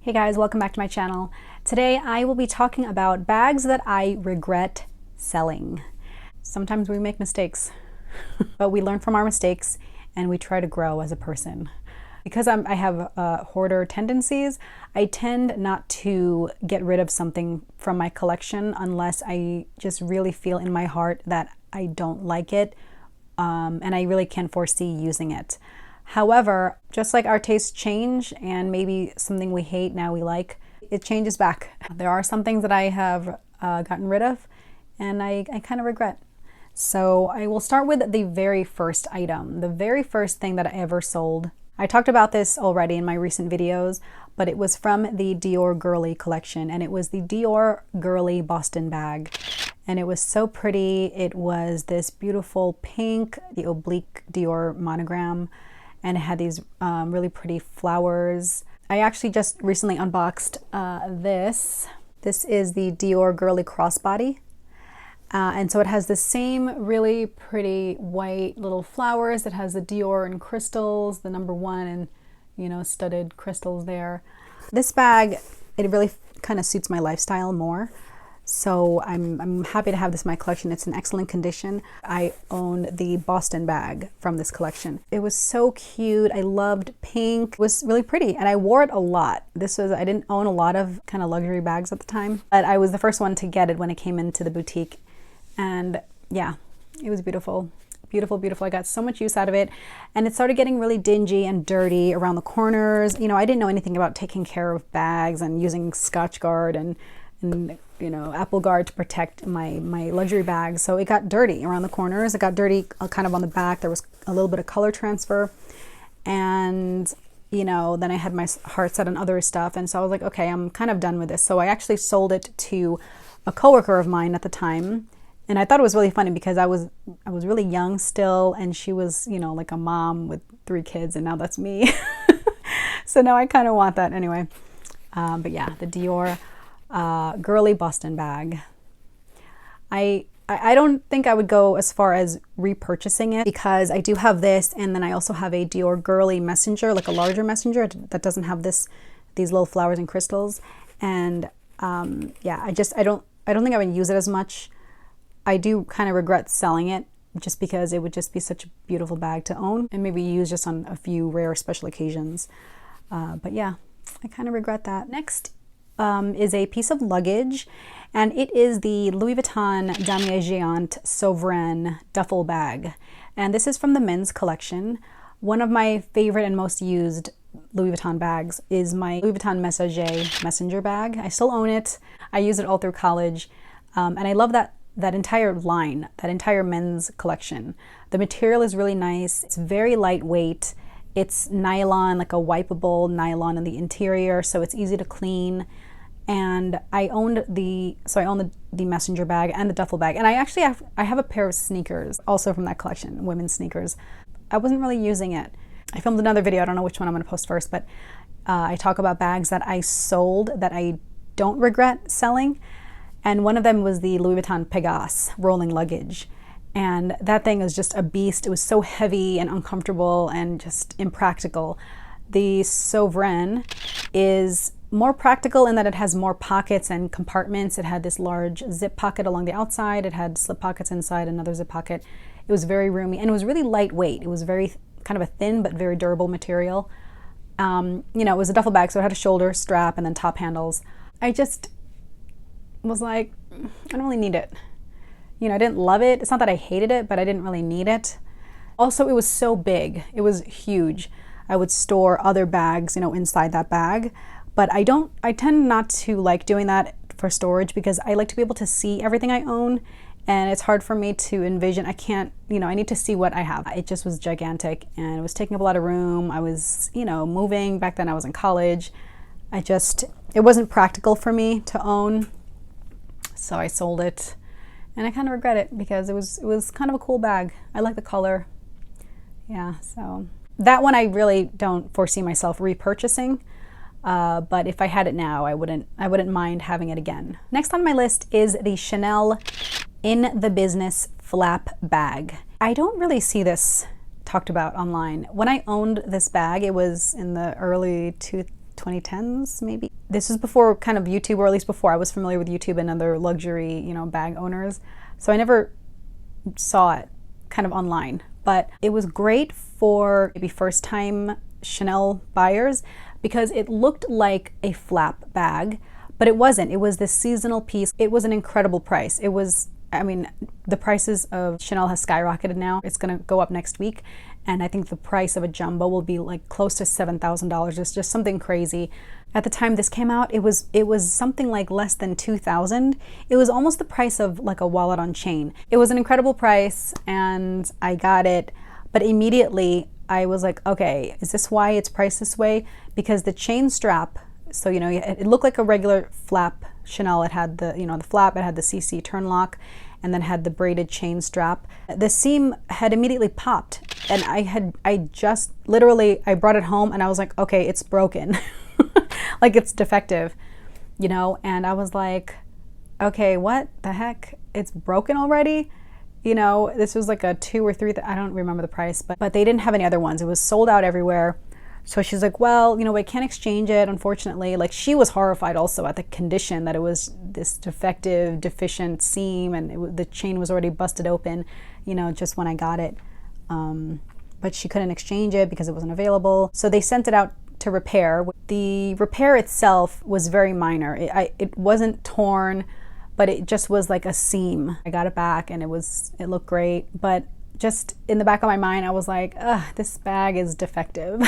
Hey guys, welcome back to my channel. Today I will be talking about bags that I regret selling. Sometimes we make mistakes, but we learn from our mistakes and we try to grow as a person. Because I have hoarder tendencies, I tend not to get rid of something from my collection unless I just really feel in my heart that I don't like it and I really can't foresee using it. However, just like our tastes change and maybe something we hate now we like, it changes back. There are some things that I have gotten rid of and I kind of regret. So I will start with the very first item, the very first thing that I ever sold. I talked about this already in my recent videos, but it was from the Dior Girly collection, and it was the Dior Girly Boston bag. And it was so pretty. It was this beautiful pink, the oblique Dior monogram, and it had these really pretty flowers. I actually just recently unboxed this. This is the Dior Girly crossbody. And so it has the same really pretty white little flowers. It has the Dior and crystals, the #1 and, you know, studded crystals there. This bag, it really kind of suits my lifestyle more. So I'm happy to have this in my collection. It's in excellent condition. I own the Boston bag from this collection. It was so cute. I loved pink. It was really pretty and I wore it a lot. I didn't own a lot of kind of luxury bags at the time, but I was the first one to get it when it came into the boutique. And yeah, it was beautiful. Beautiful, beautiful. I got so much use out of it. And it started getting really dingy and dirty around the corners. You know, I didn't know anything about taking care of bags and using Scotch Guard and you know, Apple Guard to protect my luxury bags. So it got dirty around the corners. It got dirty kind of on the back. There was a little bit of color transfer. And, you know, then I had my heart set on other stuff. And so I was like, okay, I'm kind of done with this. So I actually sold it to a coworker of mine at the time. And I thought it was really funny because I was really young still, and she was, you know, like a mom with 3 kids, and now that's me. So now I kind of want that anyway. But yeah, the Dior Girly Boston bag. I don't think I would go as far as repurchasing it because I do have this, and then I also have a Dior Girly messenger, like a larger messenger that doesn't have these little flowers and crystals. And yeah, I don't think I would use it as much. I do kind of regret selling it just because it would just be such a beautiful bag to own and maybe use just on a few rare special occasions. But yeah, I kind of regret that. Next is a piece of luggage, and it is the Louis Vuitton Damier Géant Souverain duffel bag. And this is from the men's collection. One of my favorite and most used Louis Vuitton bags is my Louis Vuitton messenger bag. I still own it. I use it all through college. And I love that entire line, that entire men's collection. The material is really nice. It's very lightweight. It's nylon, like a wipeable nylon in the interior, so it's easy to clean. And I owned the messenger bag and the duffel bag. And I actually have a pair of sneakers also from that collection, women's sneakers. I wasn't really using it. I filmed another video, I don't know which one I'm gonna post first, but I talk about bags that I sold that I don't regret selling. And one of them was the Louis Vuitton Pegasus rolling luggage. And that thing is just a beast. It was so heavy and uncomfortable and just impractical. The Souverain is more practical in that it has more pockets and compartments. It had this large zip pocket along the outside. It had slip pockets inside, another zip pocket. It was very roomy and it was really lightweight. It was very kind of a thin but very durable material. You know, it was a duffel bag, so it had a shoulder strap and then top handles. I just was like, I don't really need it. You know, I didn't love it. It's not that I hated it, but I didn't really need it. Also, it was so big. It was huge. I would store other bags, you know, inside that bag. But I tend not to like doing that for storage because I like to be able to see everything I own. And it's hard for me to envision. I can't, you know, I need to see what I have. It just was gigantic and it was taking up a lot of room. I was, you know, moving. Back then I was in college. It wasn't practical for me to own. So I sold it and I kind of regret it because it was kind of a cool bag. I like the color. Yeah, so that one I really don't foresee myself repurchasing. But if I had it now, I wouldn't mind having it again. Next on my list is the Chanel In the Business flap bag. I don't really see this talked about online. When I owned this bag, it was in the early 2010s maybe. This was before kind of YouTube, or at least before I was familiar with YouTube and other luxury, you know, bag owners. So I never saw it kind of online, but it was great for maybe first time Chanel buyers because it looked like a flap bag, but it wasn't. It was this seasonal piece. It was an incredible price. It was, I mean, the prices of Chanel has skyrocketed now. It's gonna go up next week. And I think the price of a jumbo will be like close to $7,000. It's just something crazy. At the time this came out, it was something like less than $2,000. It was almost the price of like a wallet on chain. It was an incredible price and I got it, but immediately I was like, okay, is this why it's priced this way? Because the chain strap, so you know, it looked like a regular flap Chanel. It had the, you know, the flap, it had the CC turn lock, and then had the braided chain strap. The seam had immediately popped, and I just literally, I brought it home and I was like, okay, it's broken. Like it's defective, you know? And I was like, okay, what the heck? It's broken already? You know, this was like a 2 or 3, I don't remember the price, but they didn't have any other ones. It was sold out everywhere. So she's like, well, you know, I can't exchange it, unfortunately. Like, she was horrified also at the condition that it was this defective, deficient seam, and the chain was already busted open, you know, just when I got it. But she couldn't exchange it because it wasn't available. So they sent it out to repair. The repair itself was very minor. It wasn't torn, but it just was like a seam. I got it back and it looked great. But just in the back of my mind, I was like, ugh, this bag is defective.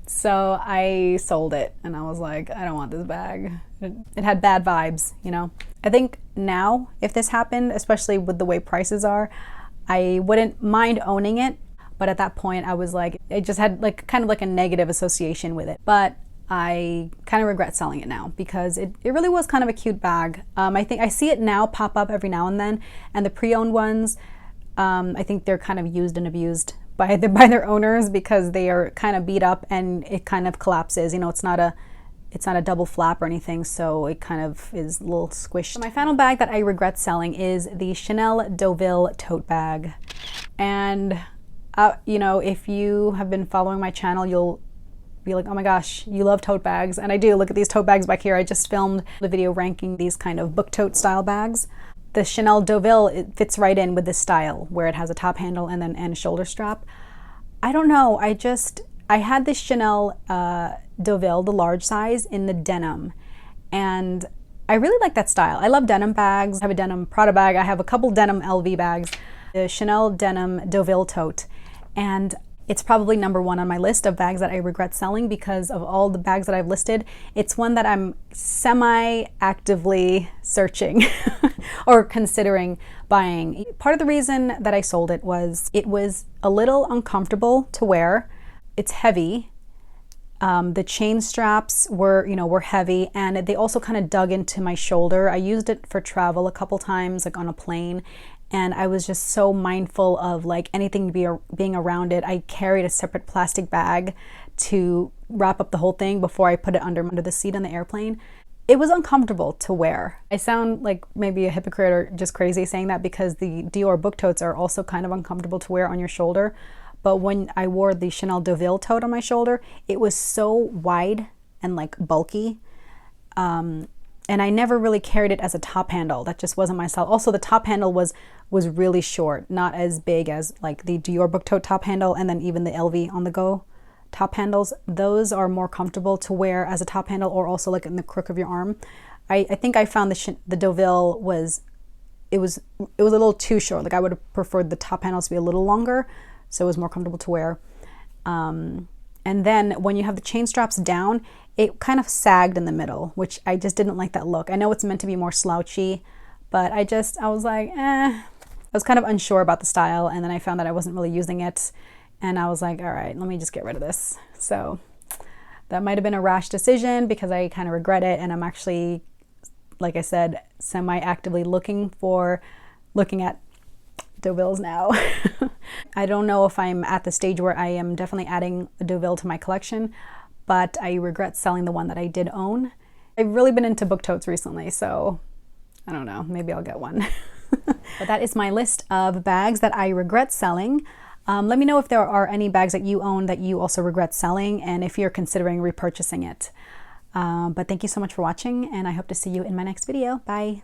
So I sold it and I was like, I don't want this bag. It had bad vibes, you know? I think now, if this happened, especially with the way prices are, I wouldn't mind owning it. But at that point I was like, it just had like kind of like a negative association with it. But I kind of regret selling it now because it really was kind of a cute bag. I think I see it now pop up every now and then, and the pre-owned ones, I think they're kind of used and abused by their owners because they are kind of beat up and it kind of collapses. You know, it's not a double flap or anything, so it kind of is a little squished. So my final bag that I regret selling is the Chanel Deauville tote bag. And you know, if you have been following my channel, you'll be like, oh my gosh, you love tote bags. And I do. Look at these tote bags back here. I just filmed the video ranking these kind of book tote style bags. The Chanel Deauville, it fits right in with this style where it has a top handle and a shoulder strap. I don't know, I had this Chanel Deauville, the large size, in the denim, and I really like that style. I love denim bags. I have a denim Prada bag. I have a couple denim LV bags. The Chanel denim Deauville tote, and it's probably #1 on my list of bags that I regret selling because of all the bags that I've listed. It's one that I'm semi-actively searching or considering buying. Part of the reason that I sold it was a little uncomfortable to wear. It's heavy. The chain straps were heavy, and they also kind of dug into my shoulder. I used it for travel a couple times, like on a plane. And I was just so mindful of like anything being around it. I carried a separate plastic bag to wrap up the whole thing before I put it under the seat on the airplane. It was uncomfortable to wear. I sound like maybe a hypocrite or just crazy saying that because the Dior book totes are also kind of uncomfortable to wear on your shoulder. But when I wore the Chanel Deauville tote on my shoulder, it was so wide and like bulky. And I never really carried it as a top handle. That just wasn't my style. Also, the top handle was really short, not as big as like the Dior book tote top handle, and then even the LV on the go top handles. Those are more comfortable to wear as a top handle or also like in the crook of your arm. I think I found the Deauville was a little too short. Like I would have preferred the top handles to be a little longer, so it was more comfortable to wear. And then when you have the chain straps down, it kind of sagged in the middle, which I just didn't like that look. I know it's meant to be more slouchy, but I was like, I was kind of unsure about the style, and then I found that I wasn't really using it, and I was like, all right, let me just get rid of this. So that might have been a rash decision because I kind of regret it, and I'm actually, like I said, semi-actively looking at Deauvilles now. I don't know if I'm at the stage where I am definitely adding a Deauville to my collection, but I regret selling the one that I did own. I've really been into book totes recently, so I don't know, maybe I'll get one. But that is my list of bags that I regret selling. Let me know if there are any bags that you own that you also regret selling and if you're considering repurchasing it. But thank you so much for watching, and I hope to see you in my next video. Bye.